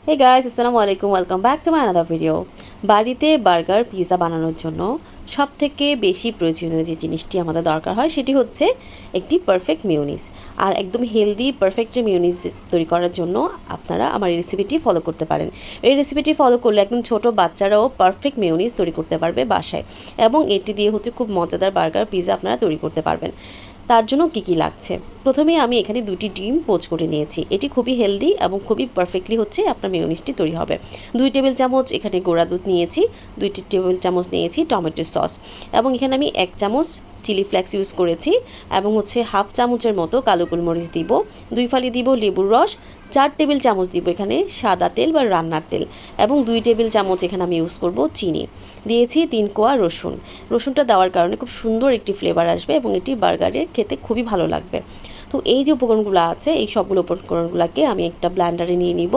Hey guys, আসসালামু আলাইকুম, welcome back to my another video. বাড়িতে বার্গার পিৎজা বানানোর জন্য সবথেকে বেশি প্রয়োজনীয় যে জিনিসটি আমাদের দরকার হয় সেটি হচ্ছে একটি পারফেক্ট মিউনিস। আর একদম হেলদি পারফেক্ট মিউনিস তৈরি করার জন্য আপনারা আমার এই রেসিপিটি ফলো করতে পারেন। এই রেসিপিটি ফলো করলে একদম ছোট বাচ্চারাও পারফেক্ট মিউনিস তৈরি করতে পারবে বাসায়, এবং এটি দিয়ে হচ্ছে খুব মজাদার বার্গার পিৎজা আপনারা তৈরি করতে পারবেন। তার জন্য কী লাগছে, প্রথমেই আমি এখানে 2টি ডিম পোচ করে নিয়েছি। এটি খুবই হেলদি এবং খুবই পারফেক্টলি হচ্ছে আপনার মেয়োনিজটি তৈরি হবে। 2 টেবিল চামচ এখানে গুঁড়া দুধ নিয়েছি, 2 টেবিল চামচ নিয়েছি টমেটো সস, এবং এখানে আমি 1 চামচ চিলি ফ্লেক্স ইউজ করেছি, এবং হচ্ছে হাফ চামচের মতো কালো গোলমরিচ দিব, 2 ফালি দিব লেবুর রস, 4 টেবিল চামচ দিব এখানে সাদা তেল বা রান্নার তেল, এবং 2 টেবিল চামচ এখানে আমি ইউজ করব চিনি। দিয়েছি 3 কোয়া রসুন। রসুনটা দেওয়ার কারণে খুব সুন্দর একটি ফ্লেভার আসবে এবং এটি বার্গারে খেতে খুবই ভালো লাগবে। তো এই যে উপকরণগুলো আছে, এই সবগুলো উপকরণগুলোকে আমি একটা ব্লেন্ডারে নিয়ে নিব।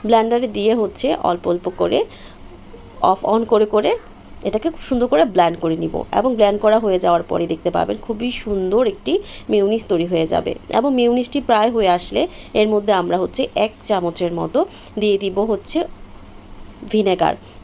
ব্লেন্ডারে দিয়ে হচ্ছে অল্প অল্প করে অফ অন করে করে এটাকে খুব সুন্দর করে ব্লেন্ড করে নিব, এবং ব্লেন্ড করা হয়ে যাওয়ার পরে দেখতে পাবেন খুবই সুন্দর একটি মিউনিস তৈরি হয়ে যাবে। এবং মিউনিসটি প্রায় হয়ে আসলে এর মধ্যে আমরা হচ্ছে 1 চামচের মতো দিয়ে দিব হচ্ছে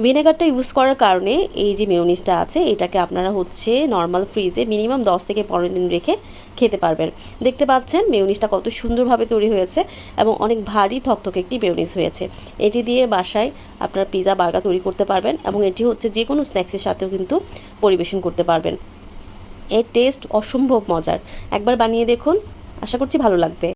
ভিনেগারটা ইউজ করার কারণে এই যে মেয়োনিজটা আছে এটাকে আপনারা হচ্ছে নর্মাল ফ্রিজে মিনিমাম 10 থেকে 15 দিন রেখে খেতে পারবেন। দেখতে পাচ্ছেন মেয়োনিজটা কত সুন্দরভাবে তৈরি হয়েছে এবং অনেক ভারী থকথকে একটি মেয়োনিজ হয়েছে। এটি দিয়ে বাসায় আপনার পিৎজা বার্গার তৈরি করতে পারবেন, এবং এটি হচ্ছে যে কোনো স্ন্যাক্সের সাথেও কিন্তু পরিবেশন করতে পারবেন। এর টেস্ট অসম্ভব মজার। একবার বানিয়ে দেখুন, আশা করছি ভালো লাগবে।